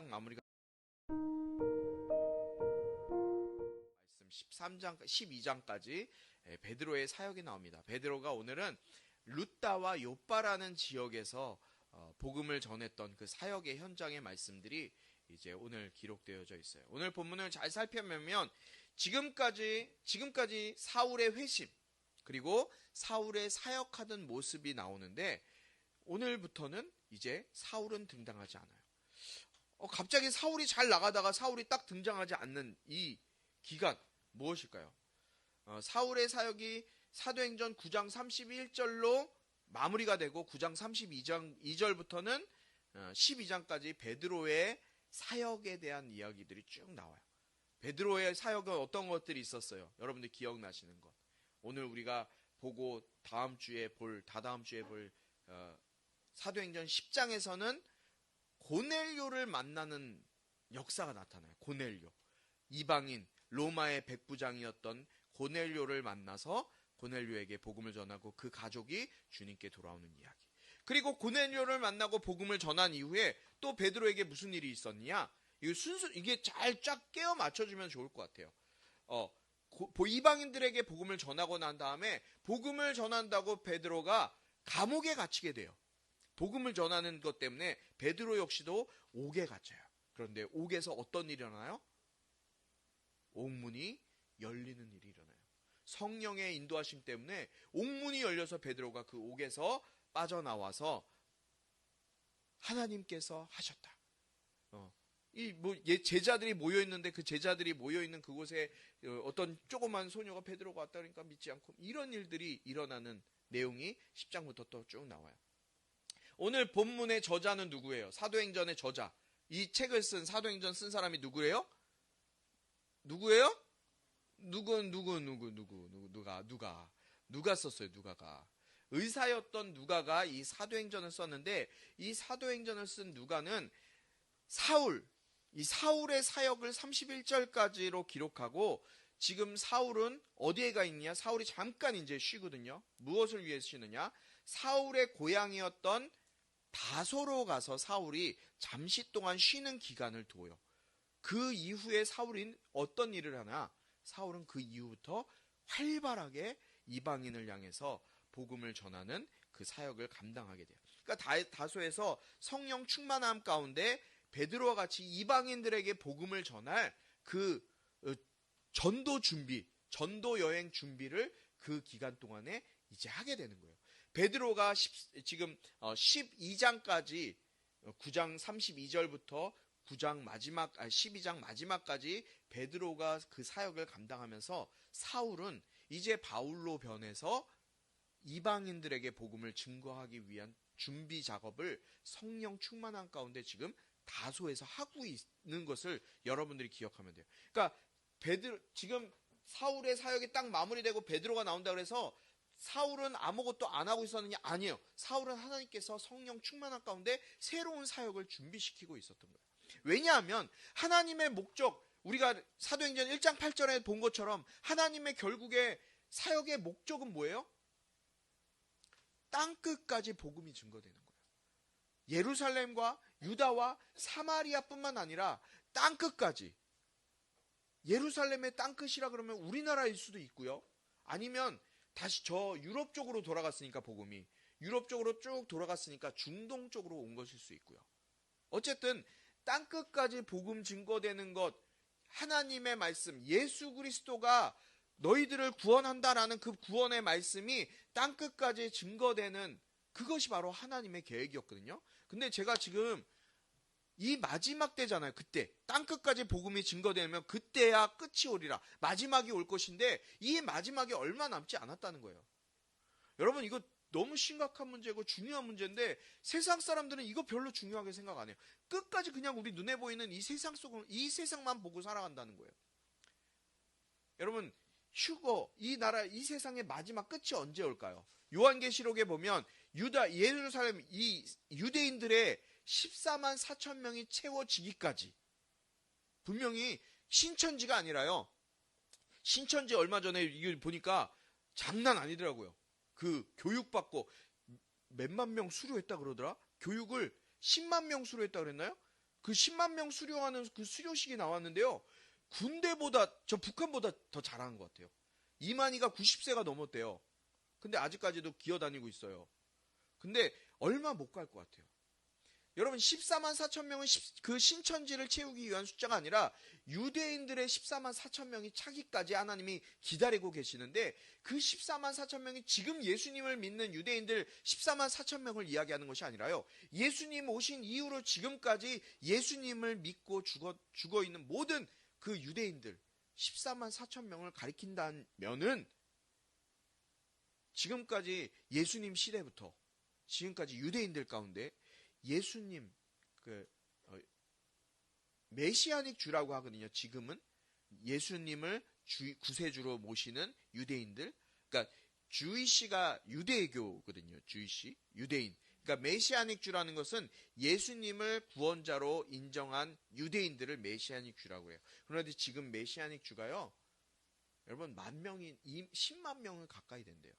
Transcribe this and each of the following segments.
딱 마무리가 말씀 13장 12장까지 베드로의 사역이 나옵니다. 베드로가 오늘은 루다와 요빠라는 지역에서 복음을 전했던 그 사역의 현장의 말씀들이 이제 오늘 기록되어져 있어요. 오늘 본문을 잘 살펴보면 지금까지 사울의 회심 그리고 사울의 사역하던 모습이 나오는데 오늘부터는 이제 사울은 등장하지 않아요. 갑자기 사울이 잘 나가다가 사울이 딱 등장하지 않는 이 기간 무엇일까요? 사울의 사역이 사도행전 9장 31절로 마무리가 되고 9장 32장 2절부터는 12장까지 베드로의 사역에 대한 이야기들이 쭉 나와요. 베드로의 사역은 어떤 것들이 있었어요? 여러분들 기억나시는 것. 오늘 우리가 보고 다다음 주에 볼 사도행전 10장에서는 고넬료를 만나는 역사가 나타나요. 고넬료. 이방인 로마의 백부장이었던 고넬료를 만나서 고넬료에게 복음을 전하고 그 가족이 주님께 돌아오는 이야기. 그리고 고넬료를 만나고 복음을 전한 이후에 또 베드로에게 무슨 일이 있었느냐? 이게 잘 쫙 깨어 맞춰주면 좋을 것 같아요. 이방인들에게 복음을 전하고 난 다음에 복음을 전한다고 베드로가 감옥에 갇히게 돼요. 복음을 전하는 것 때문에 베드로 역시도 옥에 갇혀요. 그런데 옥에서 어떤 일이 일어나요? 옥문이 열리는 일이 일어나요. 성령의 인도하심 때문에 옥문이 열려서 베드로가 그 옥에서 빠져나와서 하나님께서 하셨다. 제자들이 모여있는데 그 제자들이 모여있는 그곳에 어떤 조그만 소녀가 베드로가 왔다 그러니까 믿지 않고 이런 일들이 일어나는 내용이 10장부터 또 쭉 나와요. 오늘 본문의 저자는 누구예요? 사도행전의 저자. 이 책을 쓴 사도행전 쓴 사람이 누구예요? 누구예요? 누가 썼어요? 누가가. 의사였던 누가가 이 사도행전을 썼는데 이 사도행전을 쓴 누가는 이 사울의 사역을 31절까지로 기록하고 지금 사울은 어디에 가 있느냐? 사울이 잠깐 이제 쉬거든요. 무엇을 위해 쉬느냐? 사울의 고향이었던 다소로 가서 사울이 잠시 동안 쉬는 기간을 둬요. 그 이후에 사울이 어떤 일을 하나? 사울은 그 이후부터 활발하게 이방인을 향해서 복음을 전하는 그 사역을 감당하게 돼요. 그러니까 다소에서 성령 충만함 가운데 베드로와 같이 이방인들에게 복음을 전할 그 전도 여행 준비를 그 기간 동안에 이제 하게 되는 거예요. 베드로가 지금 12장까지 9장 32절부터 12장 마지막까지 베드로가 그 사역을 감당하면서 사울은 이제 바울로 변해서 이방인들에게 복음을 증거하기 위한 준비 작업을 성령 충만한 가운데 지금 다소에서 하고 있는 것을 여러분들이 기억하면 돼요. 그러니까 지금 사울의 사역이 딱 마무리되고 베드로가 나온다 그래서 사울은 아무것도 안 하고 있었느냐? 아니에요. 사울은 하나님께서 성령 충만한 가운데 새로운 사역을 준비시키고 있었던 거예요. 왜냐하면 하나님의 목적, 우리가 사도행전 1장 8절에 본 것처럼 하나님의 결국에 사역의 목적은 뭐예요? 땅끝까지 복음이 증거되는 거예요. 예루살렘과 유다와 사마리아뿐만 아니라 땅끝까지. 예루살렘의 땅끝이라 그러면 우리나라일 수도 있고요. 아니면 다시 저 유럽 쪽으로 돌아갔으니까 복음이 유럽 쪽으로 쭉 돌아갔으니까 중동 쪽으로 온 것일 수 있고요. 어쨌든 땅끝까지 복음 증거되는 것, 하나님의 말씀, 예수 그리스도가 너희들을 구원한다라는 그 구원의 말씀이 땅끝까지 증거되는 그것이 바로 하나님의 계획이었거든요. 근데 제가 지금 이 마지막 때잖아요. 그때 땅끝까지 복음이 증거되면 그때야 끝이 오리라. 마지막이 올 것인데 이 마지막이 얼마 남지 않았다는 거예요. 여러분 이거 너무 심각한 문제고 중요한 문제인데 세상 사람들은 이거 별로 중요하게 생각 안 해요. 끝까지 그냥 우리 눈에 보이는 이 세상 속을 이 세상만 보고 살아간다는 거예요. 여러분 이 나라 이 세상의 마지막 끝이 언제 올까요? 요한계시록에 보면 예루살렘 이 유대인들의 14만 4천 명이 채워지기까지 분명히 신천지가 아니라요. 신천지 얼마 전에 이걸 보니까 장난 아니더라고요. 그 교육받고 몇만 명 수료했다 그러더라. 교육을 10만 명 수료했다 그랬나요? 그 10만 명 수료하는 그 수료식이 나왔는데요. 군대보다, 저 북한보다 더 잘한 것 같아요. 이만희가 90세가 넘었대요. 근데 아직까지도 기어다니고 있어요. 근데 얼마 못 갈 것 같아요. 여러분 14만 4천 명은 그 신천지를 채우기 위한 숫자가 아니라 유대인들의 14만 4천 명이 차기까지 하나님이 기다리고 계시는데 그 14만 4천 명이 지금 예수님을 믿는 유대인들 14만 4천 명을 이야기하는 것이 아니라요. 예수님 오신 이후로 지금까지 예수님을 믿고 죽어 있는 모든 그 유대인들 14만 4천 명을 가리킨다면은 지금까지 예수님 시대부터 지금까지 유대인들 가운데 예수님 메시아닉 주라고 하거든요. 지금은 예수님을 구세주로 모시는 유대인들, 그러니까 주이시가 유대교거든요. 주이시 유대인. 그러니까 메시아닉 주라는 것은 예수님을 구원자로 인정한 유대인들을 메시아닉 주라고 해요. 그런데 지금 메시아닉 주가요, 여러분 10만 명을 가까이 된대요.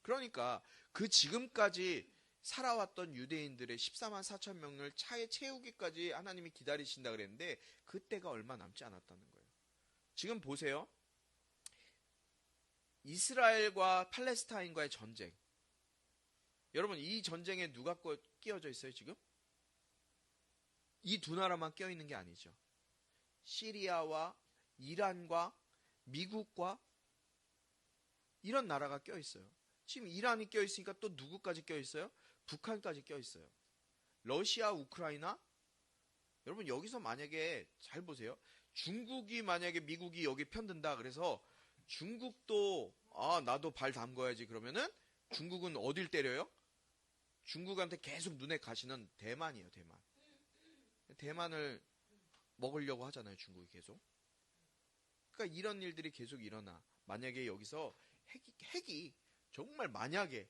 그러니까 그 지금까지 살아왔던 유대인들의 14만 4천 명을 차에 채우기까지 하나님이 기다리신다 그랬는데 그때가 얼마 남지 않았다는 거예요. 지금 보세요. 이스라엘과 팔레스타인과의 전쟁. 여러분 이 전쟁에 누가 끼어져 있어요 지금? 이 두 나라만 끼어있는 게 아니죠. 시리아와 이란과 미국과 이런 나라가 껴있어요. 지금 이란이 껴있으니까 또 누구까지 껴있어요? 북한까지 껴있어요. 러시아, 우크라이나? 여러분 여기서 만약에 잘 보세요. 중국이 만약에 미국이 여기 편든다 그래서 중국도 나도 발 담궈야지 그러면은 중국은 어딜 때려요? 중국한테 계속 눈에 가시는 대만이에요. 대만. 대만을 먹으려고 하잖아요. 중국이 계속. 그러니까 이런 일들이 계속 일어나. 만약에 여기서 핵이 정말 만약에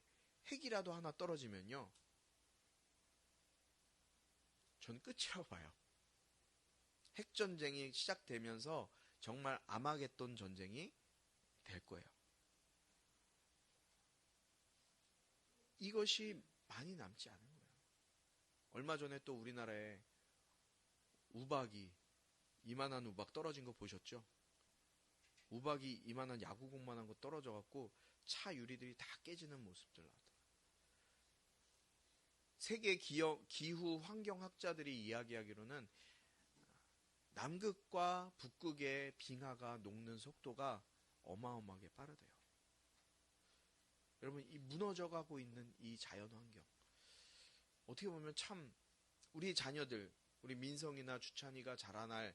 핵이라도 하나 떨어지면요. 전 끝이라고 봐요. 핵전쟁이 시작되면서 정말 아마겟돈 전쟁이 될 거예요. 이것이 많이 남지 않은 거예요. 얼마 전에 또 우리나라에 우박이 이만한 우박 떨어진 거 보셨죠? 우박이 이만한 야구공만한 거 떨어져갖고 차 유리들이 다 깨지는 모습들 나왔다. 세계 기후 환경학자들이 이야기하기로는 남극과 북극의 빙하가 녹는 속도가 어마어마하게 빠르대요. 여러분 이 무너져가고 있는 이 자연환경 어떻게 보면 참 우리 자녀들 우리 민성이나 주찬이가 자라날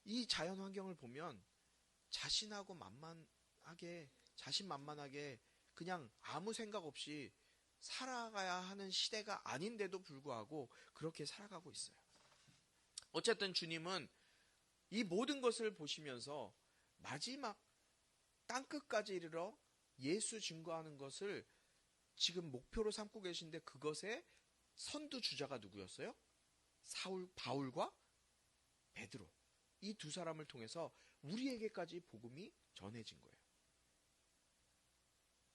이 자연환경을 보면 자신만만하게 그냥 아무 생각 없이 살아가야 하는 시대가 아닌데도 불구하고 그렇게 살아가고 있어요. 어쨌든 주님은 이 모든 것을 보시면서 마지막 땅끝까지 이르러 예수 증거하는 것을 지금 목표로 삼고 계신데 그것의 선두주자가 누구였어요? 바울과 베드로. 이 두 사람을 통해서 우리에게까지 복음이 전해진 거예요.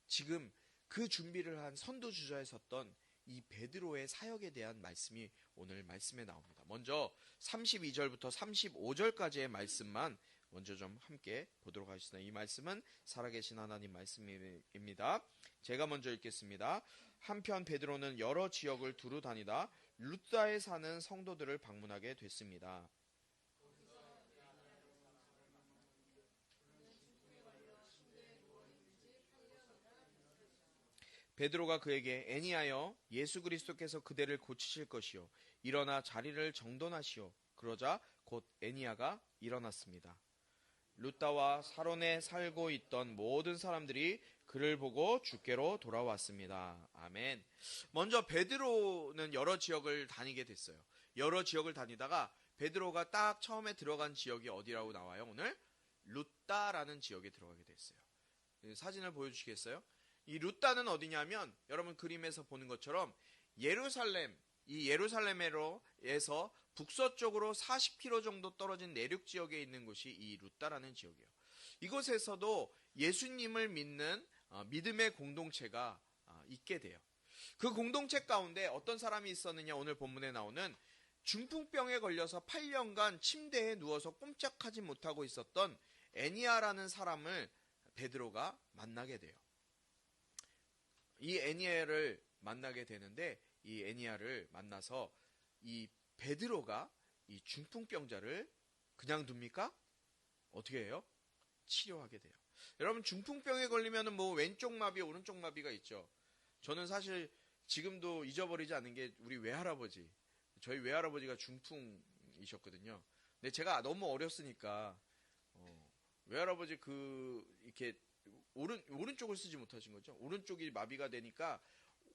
지금 그 준비를 한 선두주자에 섰던 이 베드로의 사역에 대한 말씀이 오늘 말씀에 나옵니다. 먼저 32절부터 35절까지의 말씀만 먼저 좀 함께 보도록 하겠습니다. 이 말씀은 살아계신 하나님 말씀입니다. 제가 먼저 읽겠습니다. 한편 베드로는 여러 지역을 두루 다니다 루다에 사는 성도들을 방문하게 됐습니다. 베드로가 그에게 애니하여 예수 그리스도께서 그대를 고치실 것이요 일어나 자리를 정돈하시오. 그러자 곧 애니아가 일어났습니다. 루다와 사론에 살고 있던 모든 사람들이 그를 보고 주께로 돌아왔습니다. 아멘. 먼저 베드로는 여러 지역을 다니게 됐어요. 여러 지역을 다니다가 베드로가 딱 처음에 들어간 지역이 어디라고 나와요? 오늘 루다라는 지역에 들어가게 됐어요. 사진을 보여주시겠어요? 이 루다는 어디냐면 여러분 그림에서 보는 것처럼 예루살렘, 이 예루살렘에서 북서쪽으로 40km 정도 떨어진 내륙 지역에 있는 곳이 이 루다라는 지역이에요. 이곳에서도 예수님을 믿는 믿음의 공동체가 있게 돼요. 그 공동체 가운데 어떤 사람이 있었느냐 오늘 본문에 나오는 중풍병에 걸려서 8년간 침대에 누워서 꼼짝하지 못하고 있었던 애니야라는 사람을 베드로가 만나게 돼요. 이 애니야를 만나게 되는데 이 애니야를 만나서 이 베드로가 이 중풍병자를 그냥 둡니까? 어떻게 해요? 치료하게 돼요. 여러분 중풍병에 걸리면 뭐 왼쪽 마비, 오른쪽 마비가 있죠. 저는 사실 지금도 잊어버리지 않는 게 우리 외할아버지, 저희 외할아버지가 중풍이셨거든요. 근데 제가 너무 어렸으니까 외할아버지 이렇게 오른쪽을 쓰지 못하신 거죠. 오른쪽이 마비가 되니까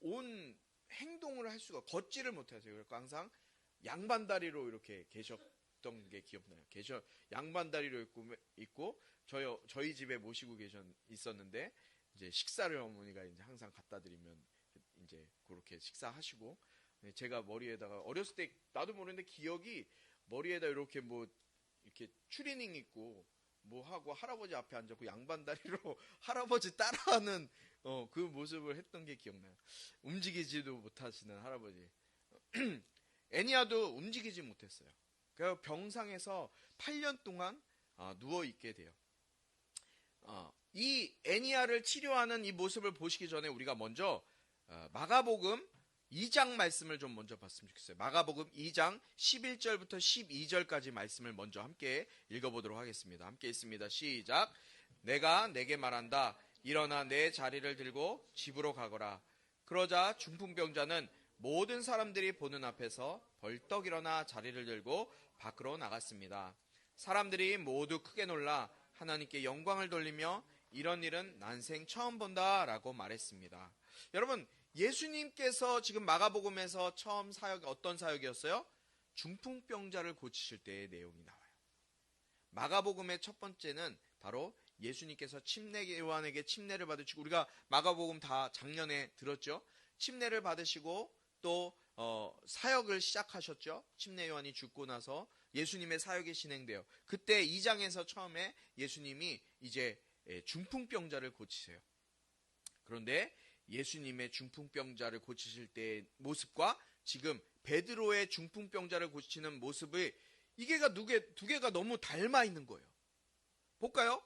온 행동을 할 수가 걷지를 못하세요. 그래서 항상 양반다리로 이렇게 계셨던 게 기억나요. 양반다리로 있고 저희 집에 모시고 있었는데 이제 식사를 어머니가 이제 항상 갖다 드리면 이제 그렇게 식사하시고 제가 머리에다가 어렸을 때 나도 모르는데 기억이 머리에다 이렇게 이렇게 추리닝 입고 뭐 하고 할아버지 앞에 앉았고 양반다리로 할아버지 따라하는 그 모습을 했던 게 기억나요. 움직이지도 못하시는 할아버지. 애니야도 움직이지 못했어요. 그래서 병상에서 8년 동안 누워 있게 돼요. 이 애니야를 치료하는 이 모습을 보시기 전에 우리가 먼저 마가복음 2장 말씀을 좀 먼저 봤으면 좋겠어요. 마가복음 2장 11절부터 12절까지 말씀을 먼저 함께 읽어보도록 하겠습니다. 함께 있습니다. 시작. 내가 내게 말한다. 일어나 내 자리를 들고 집으로 가거라. 그러자 중풍병자는 모든 사람들이 보는 앞에서 벌떡 일어나 자리를 들고 밖으로 나갔습니다. 사람들이 모두 크게 놀라 하나님께 영광을 돌리며 이런 일은 난생 처음 본다라고 말했습니다. 여러분, 예수님께서 지금 마가복음에서 처음 사역이 어떤 사역이었어요? 중풍병자를 고치실 때의 내용이 나와요. 마가복음의 첫 번째는 바로 예수님께서 요한에게 침례를 받으시고, 우리가 마가복음 다 작년에 들었죠. 침례를 받으시고 또 사역을 시작하셨죠. 침례 요한이 죽고 나서 예수님의 사역이 진행돼요. 그때 2장에서 처음에 예수님이 이제 중풍병자를 고치세요. 그런데 예수님의 중풍병자를 고치실 때의 모습과 지금 베드로의 중풍병자를 고치는 모습이 이게가 두 개가 너무 닮아 있는 거예요. 볼까요?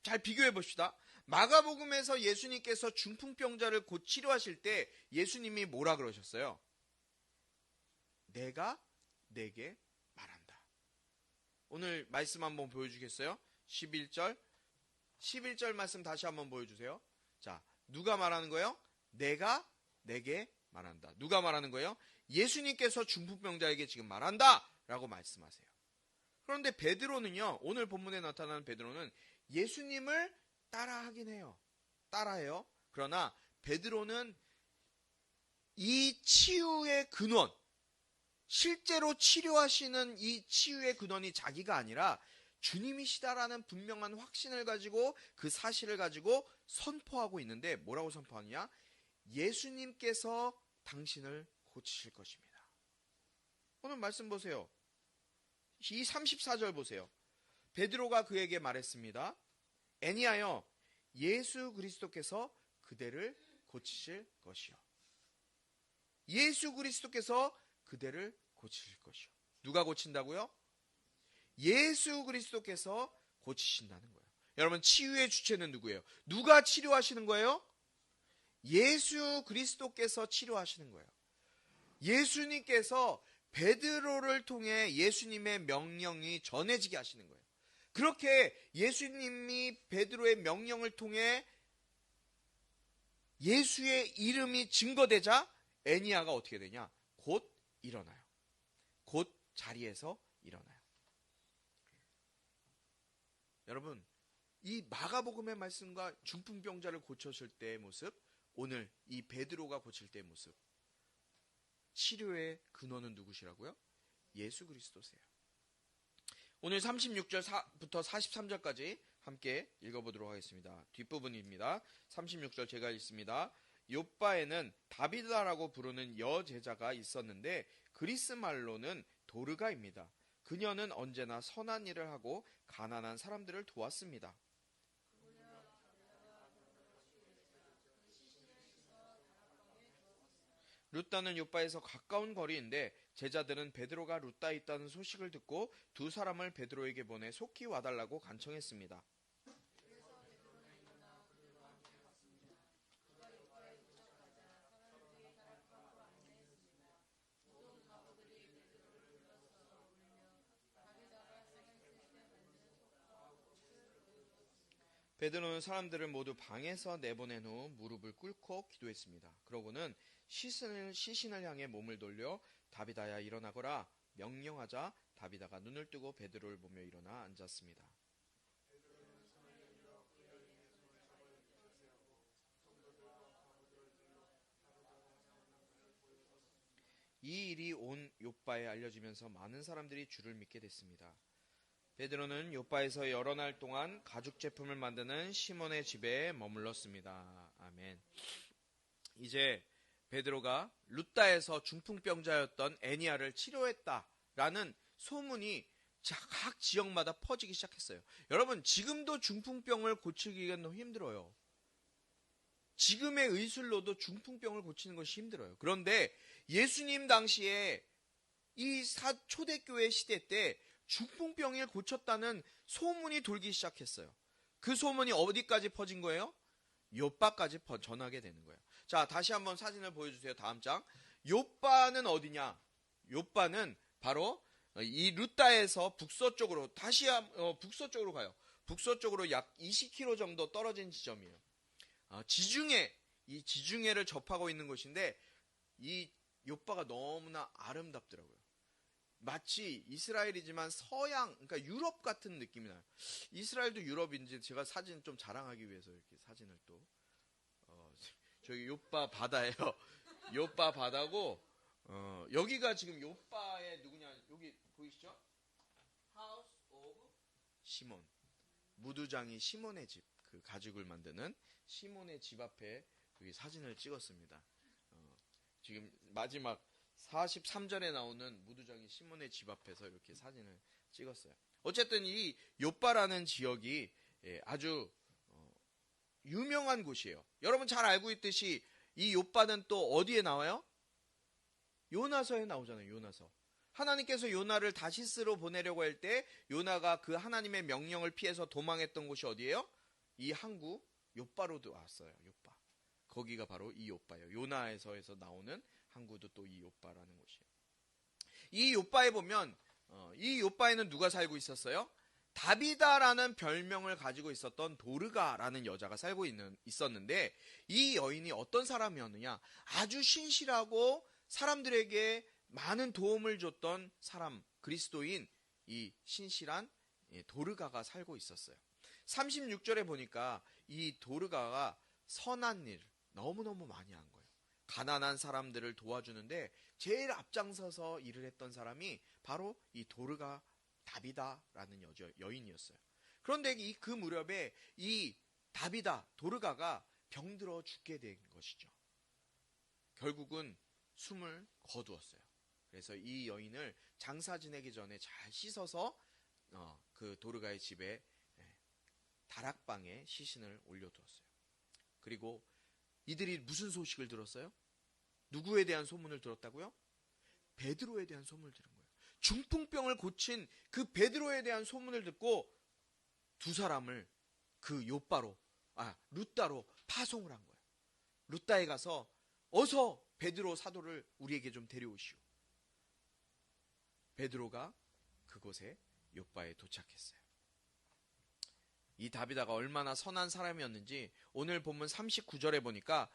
잘 비교해 봅시다. 마가복음에서 예수님께서 중풍병자를 치료하실 때 예수님이 뭐라 그러셨어요? 내가 내게 말한다. 오늘 말씀 한번 보여주겠어요? 11절 말씀 다시 한번 보여주세요. 자, 누가 말하는 거예요? 내가 내게 말한다. 누가 말하는 거예요? 예수님께서 중풍병자에게 지금 말한다 라고 말씀하세요. 그런데 베드로는요, 오늘 본문에 나타나는 베드로는 예수님을 따라하긴 해요. 따라해요. 그러나 베드로는 이 치유의 근원, 실제로 치료하시는 이 치유의 근원이 자기가 아니라 주님이시다라는 분명한 확신을 가지고 그 사실을 가지고 선포하고 있는데 뭐라고 선포하느냐? 예수님께서 당신을 고치실 것입니다. 오늘 말씀 보세요. 이 34절 보세요. 베드로가 그에게 말했습니다. 애니야여, 예수 그리스도께서 그대를 고치실 것이요. 예수 그리스도께서 그대를 고치실 것이요. 누가 고친다고요? 예수 그리스도께서 고치신다는 거예요. 여러분, 치유의 주체는 누구예요? 누가 치료하시는 거예요? 예수 그리스도께서 치료하시는 거예요. 예수님께서 베드로를 통해 예수님의 명령이 전해지게 하시는 거예요. 그렇게 예수님이 베드로의 명령을 통해 예수의 이름이 증거되자 애니야가 어떻게 되냐? 곧 일어나요. 곧 자리에서 일어나요. 여러분, 이 마가복음의 말씀과 중풍병자를 고쳤을 때의 모습, 오늘 이 베드로가 고칠 때의 모습, 치료의 근원은 누구시라고요? 예수 그리스도세요. 오늘 36절부터 43절까지 함께 읽어보도록 하겠습니다. 뒷부분입니다. 36절 제가 읽습니다. 욥바에는 다비다라고 부르는 여제자가 있었는데 그리스 말로는 도르가입니다. 그녀는 언제나 선한 일을 하고 가난한 사람들을 도왔습니다. 룻다는 욥바에서 가까운 거리인데 제자들은 베드로가 룻다에 있다는 소식을 듣고 두 사람을 베드로에게 보내 속히 와달라고 간청했습니다. 베드로는 사람들을 모두 방에서 내보낸 후 무릎을 꿇고 기도했습니다. 그러고는 시신을 향해 몸을 돌려 다비다야 일어나거라 명령하자 다비다가 눈을 뜨고 베드로를 보며 일어나 앉았습니다. 이 일이 온 욥바에 알려지면서 많은 사람들이 주를 믿게 됐습니다. 베드로는 욥바에서 여러 날 동안 가죽 제품을 만드는 시몬의 집에 머물렀습니다. 아멘. 이제 베드로가 룻다에서 중풍병자였던 애니아를 치료했다라는 소문이 각 지역마다 퍼지기 시작했어요. 여러분, 지금도 중풍병을 고치기가 너무 힘들어요. 지금의 의술로도 중풍병을 고치는 것이 힘들어요. 그런데 예수님 당시에 이 초대교회 시대 때 중풍병을 고쳤다는 소문이 돌기 시작했어요. 그 소문이 어디까지 퍼진 거예요? 욥바까지 전하게 되는 거예요. 자, 다시 한번 사진을 보여주세요. 다음 장. 욥바는 어디냐? 욥바는 바로 이 룻다에서 북서쪽으로 북서쪽으로 가요. 북서쪽으로 약 20km 정도 떨어진 지점이에요. 이 지중해를 접하고 있는 곳인데 이 욥바가 너무나 아름답더라고요. 마치 이스라엘이지만 서양, 그러니까 유럽 같은 느낌이 나요. 이스라엘도 유럽인지 제가 사진 좀 자랑하기 위해서 이렇게 사진을 또 저기 욥바 바다예요. 욥바 바다고 여기가 지금 욥바의 누구냐? 여기 보이시죠? House of 시몬. 무두장이 시몬의 집, 그 가죽을 만드는 시몬의 집 앞에 여기 사진을 찍었습니다. 지금 마지막 43절에 나오는 무두장이 시몬의 집 앞에서 이렇게 사진을 찍었어요. 어쨌든 이 욥바라는 지역이 아주 유명한 곳이에요. 여러분 잘 알고 있듯이 이 욥바는 또 어디에 나와요? 요나서에 나오잖아요. 요나서. 하나님께서 요나를 다시스로 보내려고 할 때 요나가 그 하나님의 명령을 피해서 도망했던 곳이 어디예요? 이 항구 욥바로 왔어요. 욥바. 거기가 바로 이 욥바예요. 요나에서 나오는 항구도 또 이 욥바라는 곳이에요. 이 욥바에 보면 이 욥바에는 누가 살고 있었어요? 다비다라는 별명을 가지고 있었던 도르가라는 여자가 살고 있었는데 이 여인이 어떤 사람이었느냐? 아주 신실하고 사람들에게 많은 도움을 줬던 사람, 그리스도인 이 신실한 도르가가 살고 있었어요. 36절에 보니까 이 도르가가 선한 일 너무너무 많이 한 거예요. 가난한 사람들을 도와주는데 제일 앞장서서 일을 했던 사람이 바로 이 도르가 다비다라는 여인이었어요. 그런데 그 무렵에 이 도르가가 병들어 죽게 된 것이죠. 결국은 숨을 거두었어요. 그래서 이 여인을 장사 지내기 전에 잘 씻어서 그 도르가의 집에 다락방에 시신을 올려두었어요. 그리고 이들이 무슨 소식을 들었어요? 누구에 대한 소문을 들었다고요? 베드로에 대한 소문을 들은 거예요. 중풍병을 고친 그 베드로에 대한 소문을 듣고 두 사람을 그 룻다로 파송을 한 거예요. 룻다에 가서 어서 베드로 사도를 우리에게 좀 데려오시오. 베드로가 그곳에 욥바에 도착했어요. 이 다비다가 얼마나 선한 사람이었는지 오늘 본문 39절에 보니까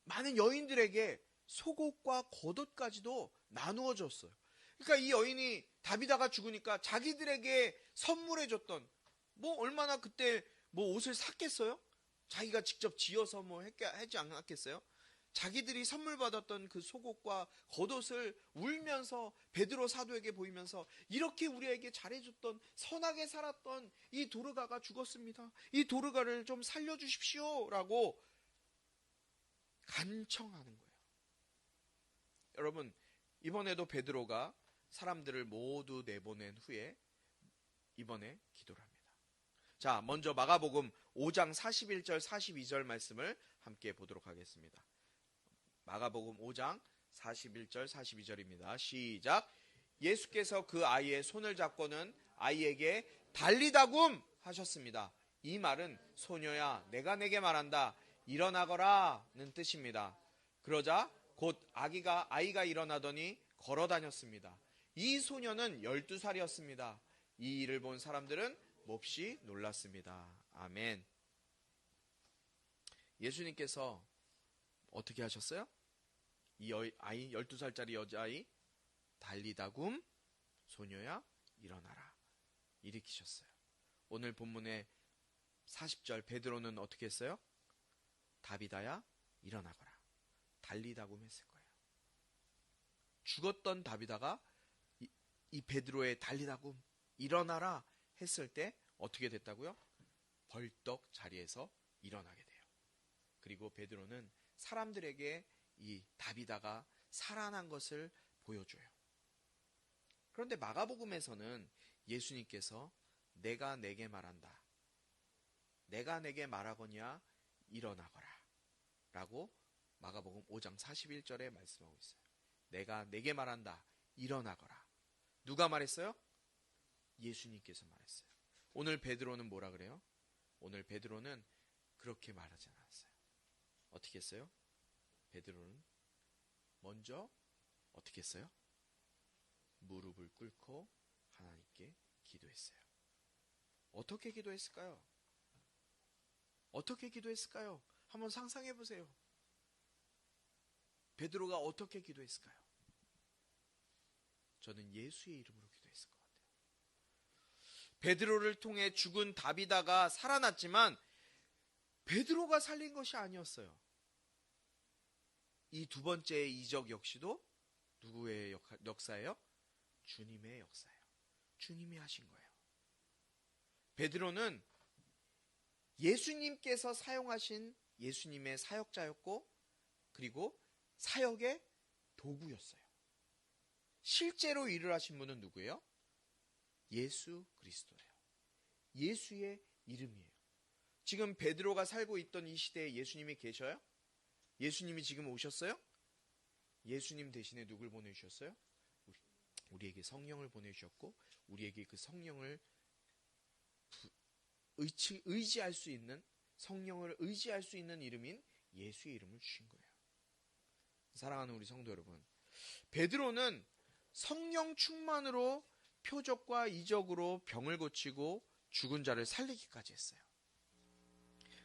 많은 여인들에게 속옷과 겉옷까지도 나누어 줬어요. 그러니까 이 여인이 다비다가 죽으니까 자기들에게 선물해줬던 얼마나 그때 옷을 샀겠어요? 자기가 직접 지어서 하지 않았겠어요? 자기들이 선물 받았던 그 속옷과 겉옷을 울면서 베드로 사도에게 보이면서 이렇게 우리에게 잘해줬던 선하게 살았던 이 도르가가 죽었습니다. 이 도르가를 좀 살려주십시오 라고 간청하는 거예요. 여러분, 이번에도 베드로가 사람들을 모두 내보낸 후에 이번에 기도를 합니다. 자, 먼저 마가복음 5장 41절 42절 말씀을 함께 보도록 하겠습니다. 마가복음 5장 41절 42절입니다. 시작. 예수께서 그 아이의 손을 잡고는 아이에게 달리다굼 하셨습니다. 이 말은 소녀야 내가 내게 말한다 일어나거라는 뜻입니다. 그러자 곧 아이가 일어나더니 걸어 다녔습니다. 이 소녀는 12살이었습니다. 이 일을 본 사람들은 몹시 놀랐습니다. 아멘. 예수님께서 어떻게 하셨어요? 이 아이 12살짜리 여자아이 달리다굼 소녀야 일어나라 일으키셨어요. 오늘 본문의 40절 베드로는 어떻게 했어요? 다비다야 일어나거라 달리다굼 했을 거예요. 죽었던 다비다가 이 베드로의 달리다굼 일어나라 했을 때 어떻게 됐다고요? 벌떡 자리에서 일어나게 돼요. 그리고 베드로는 사람들에게 이 다비다가 살아난 것을 보여줘요. 그런데 마가복음에서는 예수님께서 내가 내게 말한다. 내가 내게 말하거냐 일어나거라 라고 마가복음 5장 41절에 말씀하고 있어요. 내가 내게 말한다. 일어나거라. 누가 말했어요? 예수님께서 말했어요. 오늘 베드로는 뭐라 그래요? 오늘 베드로는 그렇게 말하지 않았어요. 어떻게 했어요? 베드로는 먼저 어떻게 했어요? 무릎을 꿇고 하나님께 기도했어요. 어떻게 기도했을까요? 어떻게 기도했을까요? 한번 상상해 보세요. 베드로가 어떻게 기도했을까요? 저는 예수의 이름으로 기도했을 것 같아요. 베드로를 통해 죽은 다비다가 살아났지만 베드로가 살린 것이 아니었어요. 이 두 번째 이적 역시도 누구의 역사예요? 주님의 역사예요. 주님이 하신 거예요. 베드로는 예수님께서 사용하신 예수님의 사역자였고 그리고 사역의 도구였어요. 실제로 일을 하신 분은 누구예요? 예수 그리스도예요. 예수의 이름이에요. 지금 베드로가 살고 있던 이 시대에 예수님이 계셔요? 예수님이 지금 오셨어요? 예수님 대신에 누굴 보내주셨어요? 우리에게 성령을 보내주셨고 우리에게 그 성령을 의지할 수 있는 성령을 의지할 수 있는 이름인 예수의 이름을 주신 거예요. 사랑하는 우리 성도 여러분, 베드로는 성령 충만으로 표적과 이적으로 병을 고치고 죽은 자를 살리기까지 했어요.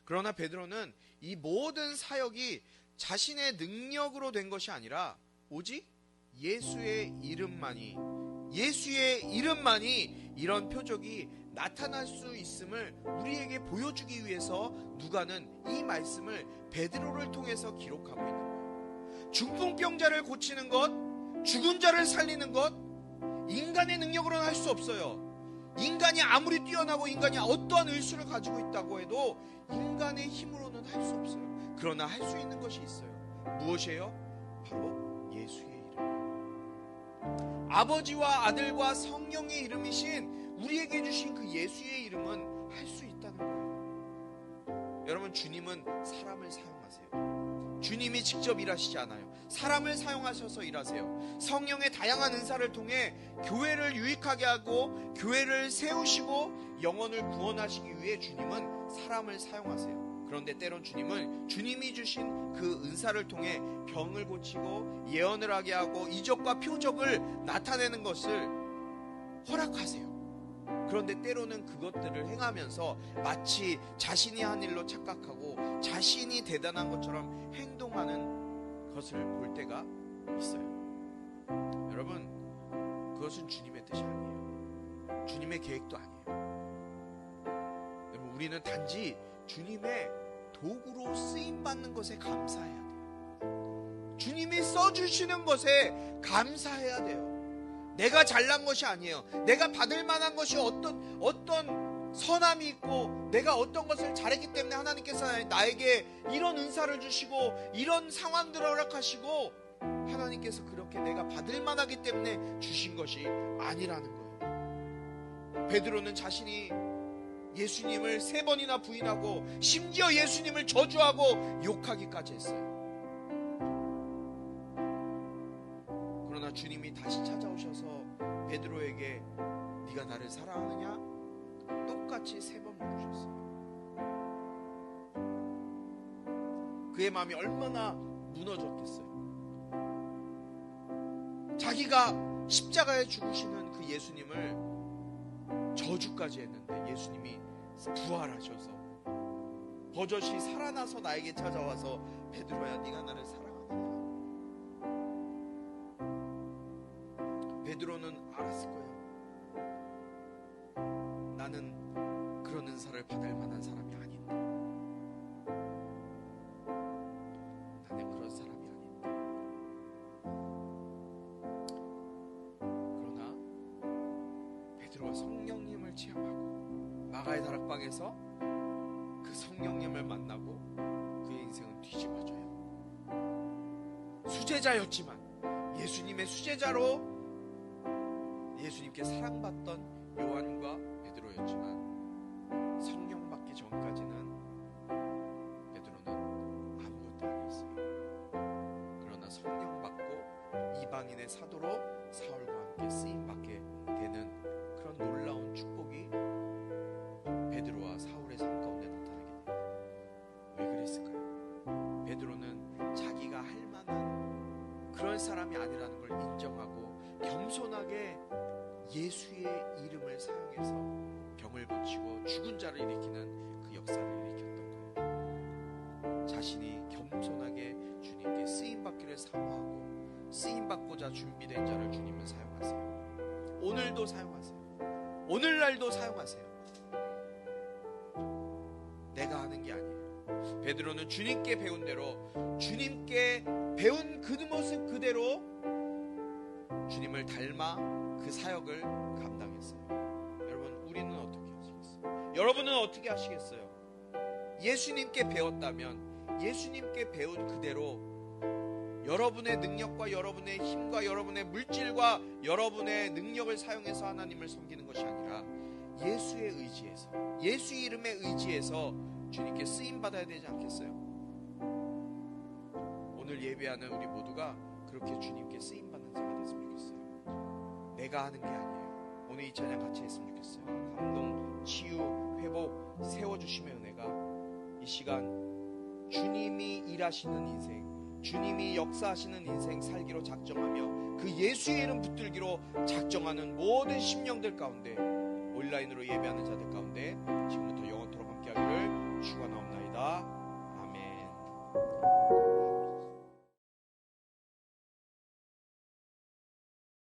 그러나 베드로는 이 모든 사역이 자신의 능력으로 된 것이 아니라 오직 예수의 이름만이 이런 표적이 나타날 수 있음을 우리에게 보여주기 위해서 누가는 이 말씀을 베드로를 통해서 기록하고 있는 거예요. 중풍병자를 고치는 것, 죽은 자를 살리는 것, 인간의 능력으로는 할 수 없어요. 인간이 아무리 뛰어나고 인간이 어떠한 의술을 가지고 있다고 해도 인간의 힘으로는 할 수 없어요. 그러나 할 수 있는 것이 있어요. 무엇이에요? 바로 예수의 이름. 아버지와 아들과 성령의 이름이신 우리에게 주신 그 예수의 이름은 할 수 있다는 거예요. 여러분, 주님은 사람을 사용하세요. 주님이 직접 일하시지 않아요. 사람을 사용하셔서 일하세요. 성령의 다양한 은사를 통해 교회를 유익하게 하고 교회를 세우시고 영혼을 구원하시기 위해 주님은 사람을 사용하세요. 그런데 때론 주님은 주님이 주신 그 은사를 통해 병을 고치고 예언을 하게 하고 이적과 표적을 나타내는 것을 허락하세요. 그런데 때로는 그것들을 행하면서 마치 자신이 한 일로 착각하고 자신이 대단한 것처럼 행동하는 것을 볼 때가 있어요. 여러분, 그것은 주님의 뜻이 아니에요. 주님의 계획도 아니에요. 여러분, 우리는 단지 주님의 도구로 쓰임받는 것에 감사해야 돼요. 주님이 써주시는 것에 감사해야 돼요. 내가 잘난 것이 아니에요. 내가 받을 만한 것이 어떤 선함이 있고 내가 어떤 것을 잘했기 때문에 하나님께서 나에게 이런 은사를 주시고 이런 상황들을 허락하시고 하나님께서 그렇게 내가 받을 만하기 때문에 주신 것이 아니라는 거예요. 베드로는 자신이 예수님을 3번이나 부인하고 심지어 예수님을 저주하고 욕하기까지 했어요. 주님이 다시 찾아오셔서 베드로에게 네가 나를 사랑하느냐? 똑같이 3번 물으셨어요. 그의 마음이 얼마나 무너졌겠어요. 자기가 십자가에 죽으시는 그 예수님을 저주까지 했는데 예수님이 부활하셔서 버젓이 살아나서 나에게 찾아와서 베드로야 네가 나를 사랑하느냐? 베드로는 알았을 거예요. 나는 그런 은사를 받을 만한 사람이 아닌데, 나는 그런 사람이 아닌데. 그러나 베드로가 성령님을 체험하고 마가의 다락방에서 그 성령님을 만나고 그의 인생은 뒤집어져요. 수제자였지만 예수님의 수제자로 예수님께 사랑받던 요한과 베드로였지만 성령 받기 전까지는 베드로는 아무것도 아니었어요. 그러나 성령 받고 이방인의 사도로 사울과 함께 쓰임받게 되는 그런 놀라운 축복이 베드로와 사울의 삶 가운데 나타나게 됩니다. 왜 그랬을까요? 베드로는 자기가 할 만한 그런 사람이 아니라는 걸 인정하고 겸손하게 예수의 이름을 사용해서 병을 고치고 죽은 자를 일으키는 그 역사를 일으켰던 거예요. 자신이 겸손하게 주님께 쓰임받기를 사모하고 쓰임받고자 준비된 자를 주님은 사용하세요. 오늘도 사용하세요. 오늘날도 사용하세요. 내가 하는 게 아니에요. 베드로는 주님께 배운 대로, 주님께 배운 그 모습 그대로 주님을 닮아 그 사역을 감당했어요. 여러분, 우리는 어떻게 하시겠어요? 여러분은 어떻게 하시겠어요? 예수님께 배웠다면 예수님께 배운 그대로 여러분의 능력과 여러분의 힘과 여러분의 물질과 여러분의 능력을 사용해서 하나님을 섬기는 것이 아니라 예수의 의지에서, 예수 이름의 의지에서 주님께 쓰임받아야 되지 않겠어요? 오늘 예배하는 우리 모두가 그렇게 주님께 쓰임받는 자가 됐으면 좋겠어요. 내가 하는 게 아니에요. 오늘 이 찬양 같이 했으면 좋겠어요. 감동, 치유, 회복, 세워주심의 은혜가 이 시간 주님이 일하시는 인생, 주님이 역사하시는 인생 살기로 작정하며 그 예수의 이름 붙들기로 작정하는 모든 심령들 가운데, 온라인으로 예배하는 자들 가운데 지금부터 영원토록 함께하기를 축원하옵나이다. 아멘.